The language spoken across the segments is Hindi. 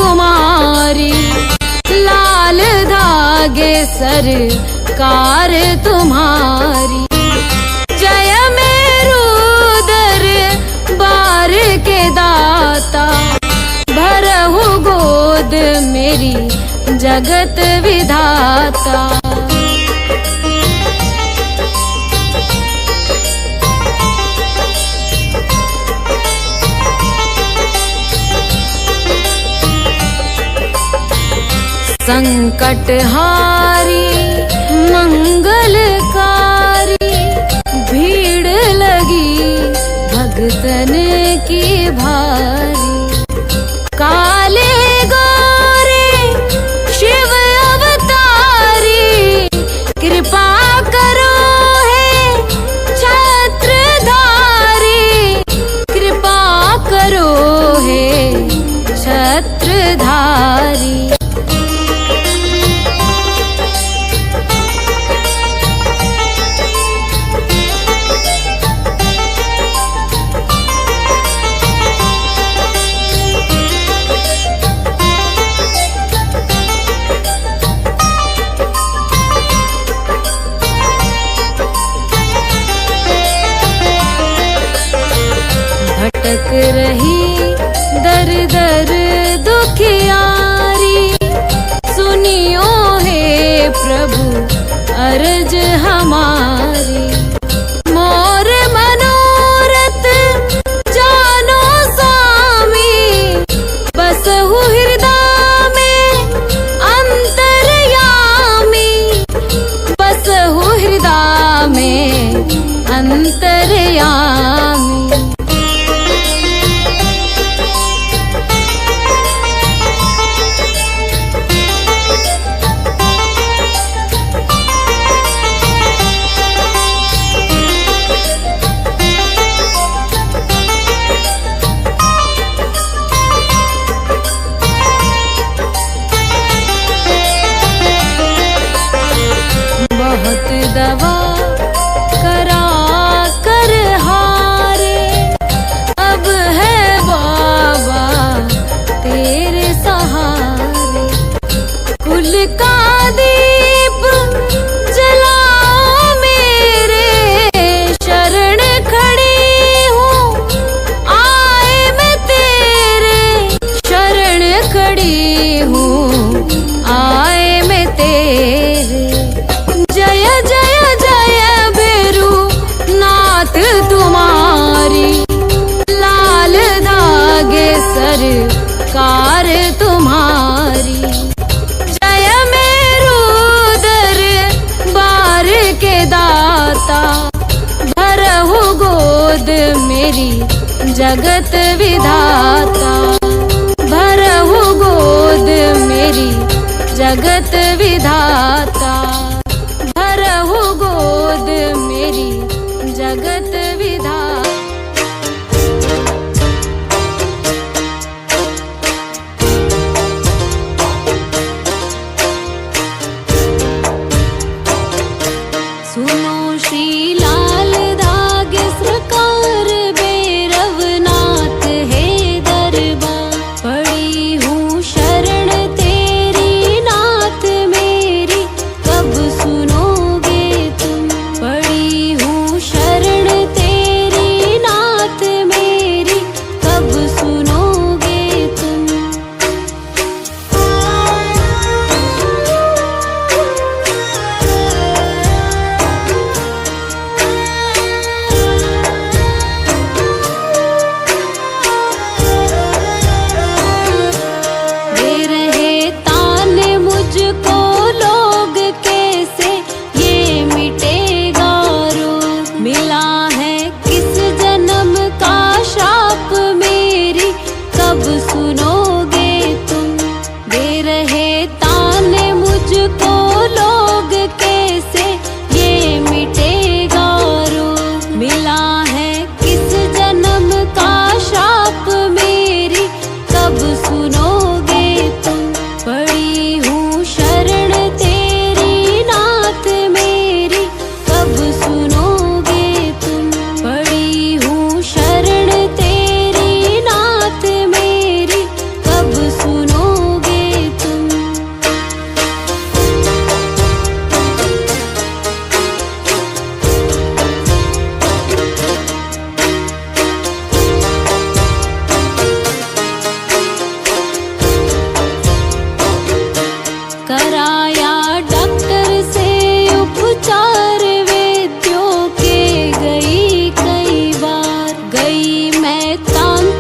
तुम्हारी, लाल धागे सरकार तुम्हारी। जय मेरू दरबार के दाता, भरहु गोद मेरी जगत विधाता। संकटहारी मंगलकारी, भीड़ लगी भगतन की भारी। काले गोरे शिव अवतारी, कृपा करो हे छत्रधारी, कृपा करो हे छत्रधारी। भटक रही दर दर दुखियारी, सुनियो हे प्रभु अर्ज हमारी। मोर मनोरथ जानो स्वामी, बसहु हृदय में अंतर्यामी, बसहु हृदय में अंतर्यामी। बहुत दवा करा कर हारे, अब है बाबा तेरे सहारे। कुल का दीप जलाओ मेरे, शरण खड़ी हूँ आए मैं तेरे, शरण खड़ी हूँ आए मैं तेरे। जय जय जय भैरू नाथ तुम्हारी, लाल धागे सरकार तुम्हारी। जय मेरू दरबार के दाता, भरहु गोद मेरी जगत विधाता, भरहु गोद मेरी जगत विधाता, भरहु गोद मेरी जगत विधाता। सुनो श्री लाल धागे सरकार, भैरवनाथ है दरबार। पड़ी हूँ शरण तेरी नाथ मेरी, कब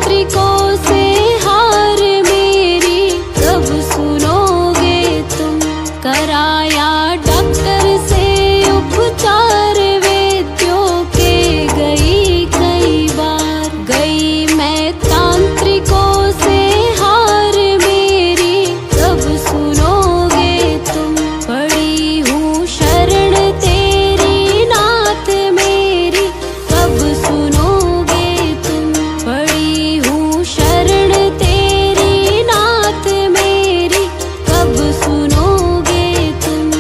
तांत्रिकों से हार मेरी कब सुनोगे तुम। कराया डॉक्टर से उपचार वैद्यों के गई कई बार। गई मैं तांत्रिकों से हार मेरी कब सुनोगे तुम। पड़ी हूँ शरण तेरी नाथ मेरी कब सुनोगे तुम। पड़ी हूँ शरण तेरी नाथ मेरी कब सुनोगे तुम।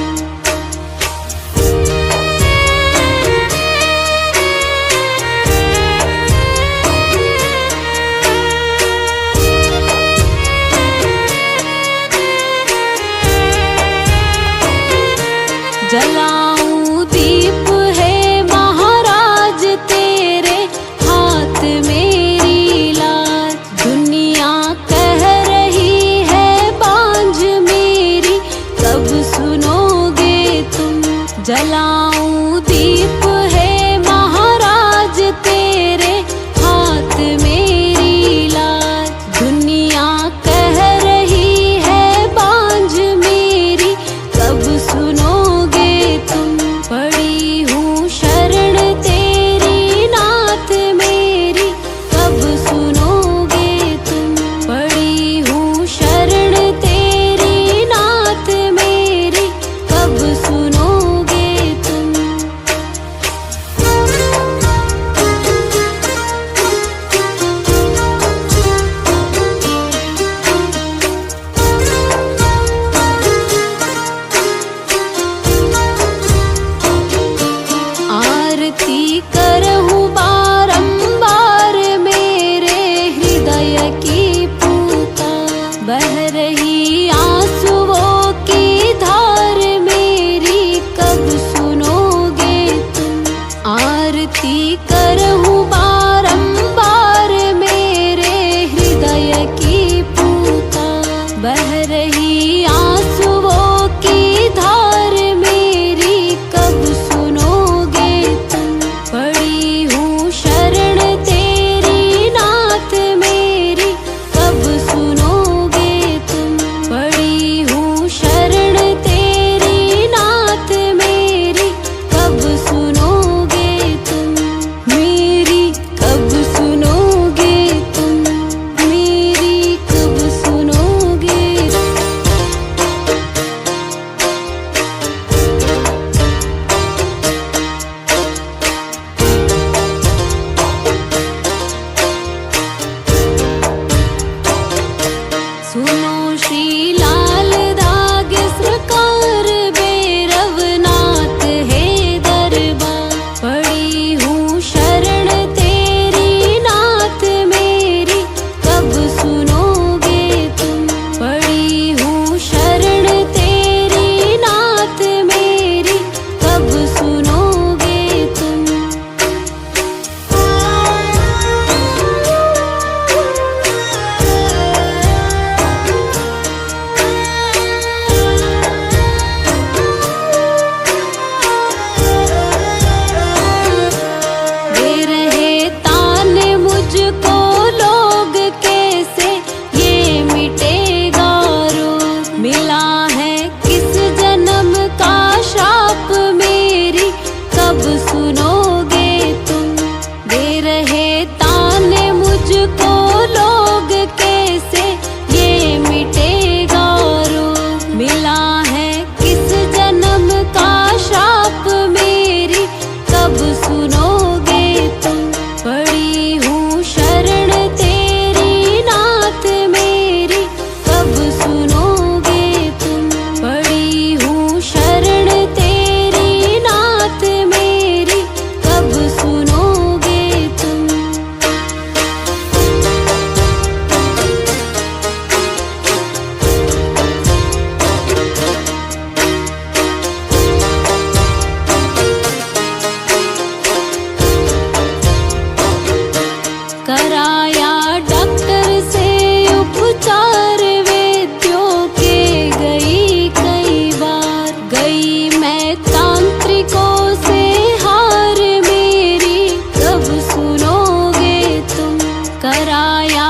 जलाऊं दीप है महाराज तेरे हाथ मेरी लाज। दुनिया कह रही है बांझ मेरी कब सुनोगे तुम। जलाऊं दीप है महाराज तेरे हाथ मेरी लाज। दुनिया कह रही है बांझ मेरी कब सुनोगे तुम। पड़ी हूँ शरण तेरी नाथ मेरी कब सुनोगे तुम। पड़ी हूँ शरण तेरी नाथ मेरी कब सुनोगे तुम। आरती करहूँ बारंबार मेरे हृदय की पूता। बह रही आंसुओं की धार मेरी कब सुनोगे तुम। आरती करहूँ बारंबार मेरे हृदय की पूता। बह रही आंसुओं की धार मेरी कब सुनोगे तुम। पड़ी हूँ शरण तेरी नाथ मेरी कब सुनोगे तुम। पड़ी हूँ शरण तेरी नाथ मेरी कब सुनोगे तुम। मेरी कब सुनोगे तुम। मेरी कब सुनोगे। सुनो श्री लाल धागे सरकार भैरवनाथ है दरबार। पड़ी हूँ शरण तेरी नाथ मेरी कब सुनोगे तुम। पड़ी हूँ शरण तेरी नाथ मेरी कब सुनोगे तुम। दे रहे ताने मुझको लोग कैसे ये मिटेगा रोग। मिला है किस जन्म का श्राप मेरी कब सुनोगे तुम। दे रहे ताने मुझको लोग कैसे ये मिटेगा रोग। मिला है किस जन्म का श्राप मेरी कब सुनोगे तुम। पड़ी हूँ शरण तेरी नाथ मेरी कब सुनोगे तुम। पड़ी हूँ शरण तेरी नाथ मेरी कब सुनोगे तुम। कराया डॉक्टर से उपचार वैद्यों के गई कई बार। गई मैं तांत्रिकों से हार मेरी कब सुनोगे तुम। कराया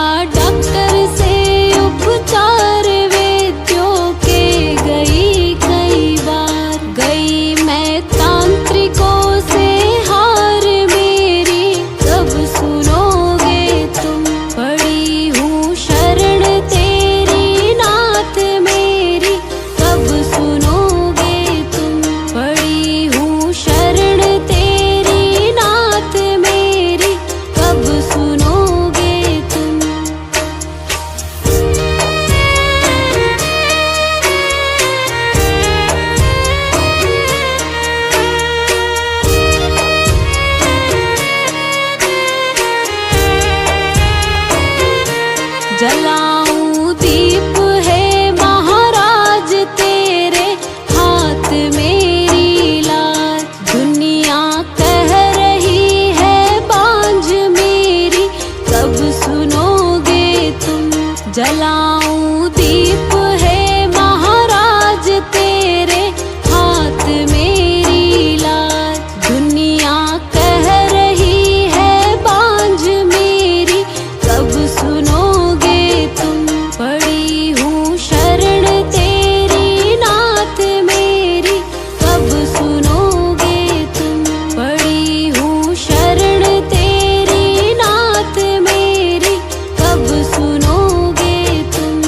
जलाऊं दीप है महाराज तेरे हाथ मेरी लाज। दुनिया कह रही है बांझ मेरी कब सुनोगे तुम। जलाऊं दीप है महाराज तेरे हाथ मेरी लाज। दुनिया कह रही है बांझ मेरी कब सुनोगे तुम। पड़ी हूँ शरण तेरी नाथ मेरी कब सुनोगे तुम। पड़ी हूँ शरण तेरी नाथ मेरी कब सुनोगे तुम।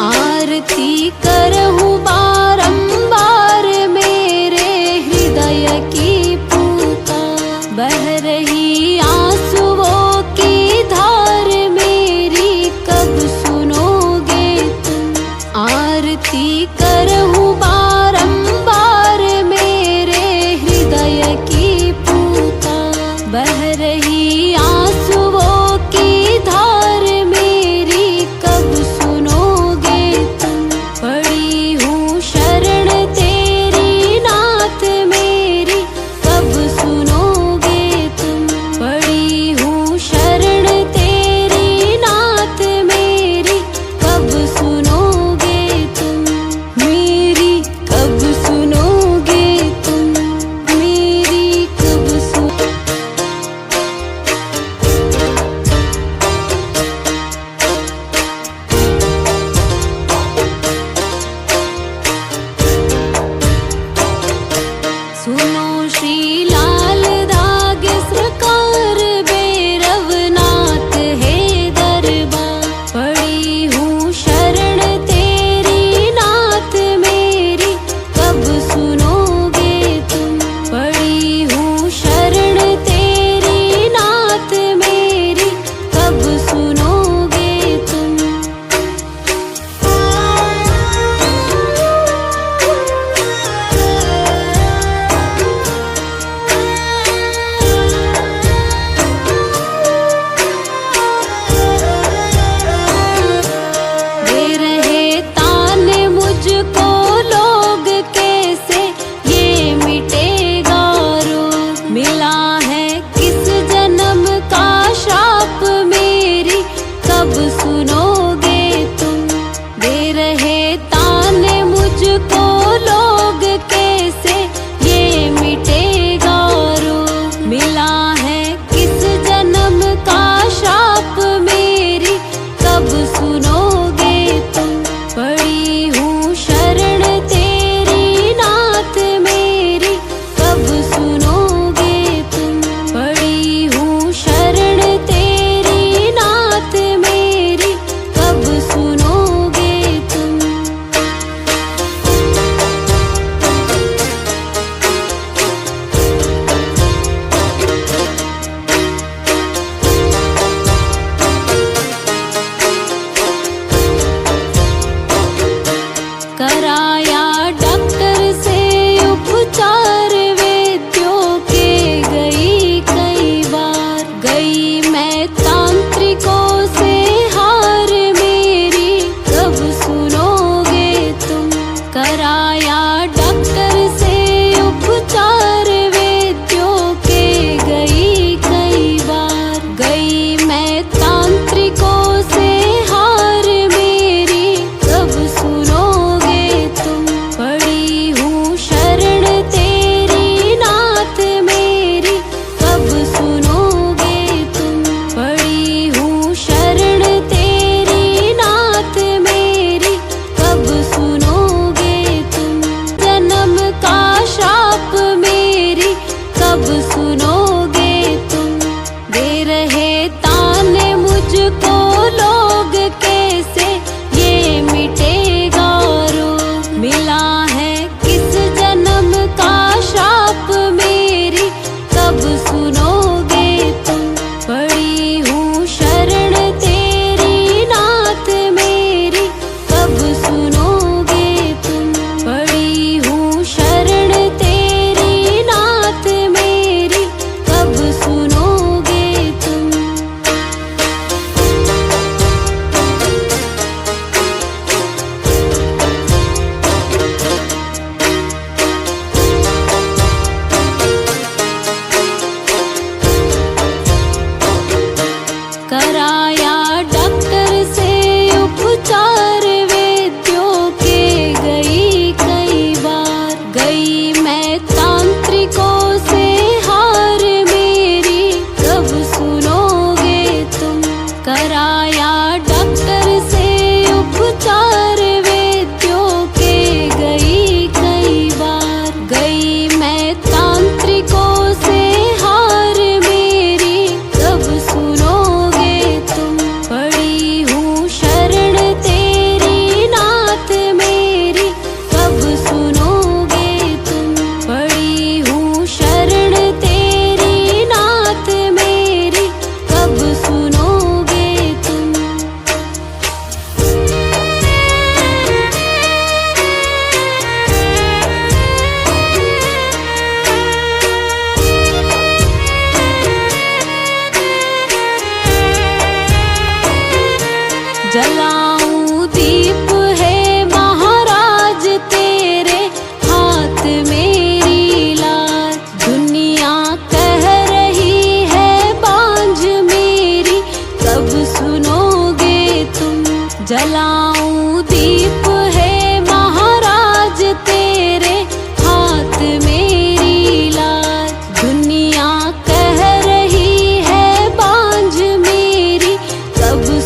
आरती करहूँ बारंबार मेरे हृदय की पुकार। बह रही आंसुओं की धार मेरी कब सुनोगे तुम। आरती करहूँ बारंबार मेरे हृदय की पुकार। बह रही आंसुओं की धार मेरी कब सुनोगे तुम। पड़ी हूँ शरण तेरी नाथ मेरी कब सुनोगे तुम। पड़ी हूँ शरण तेरी नाथ मेरी कब सुनोगे तुम। मेरी कब सुनोगे तुम। मेरी कब सुन। सुनो श्री लाल धागे सरकार भैरवनाथ है दरबार। पड़ी हूँ शरण तेरी नाथ मेरी कब सुनोगे तुम। पड़ी हूँ शरण तेरी नाथ मेरी कब सुनोगे तुम। दे रहे ताने मुझको लोग कैसे ये मिटेगा रोग। मिला है किस जन्म का श्राप मेरी कब सुनोगे तुम। दे रहे ताने मुझको लोग कैसे ये मिटेगा रोग। मिला है किस जन्म का श्राप मेरी कब सुनोगे तुम। पड़ी हूँ शरण तेरी नाथ मेरी कब सुनोगे तुम। पड़ी हूँ शरण तेरी नाथ मेरी कब सुनोगे तुम। कराया डॉक्टर से उपचार वैद्यों के गई कई बार। गई मैं तांत्रिकों से हार मेरी कब सुनोगे तुम। कराया डॉक्टर से उपचार वैद्यों के गई कई बार। गई मैं तांत्रिकों से हार मेरी कब सुनोगे तुम। पड़ी हूँ शरण तेरी नाथ मेरी कब सुनोगे तुम। पड़ी हूँ शरण तेरी नाथ मेरी कब सुनोगे तुम। जन्म का श्राप मेरी कब सुनोगे तुम। दे रहे ताने मुझको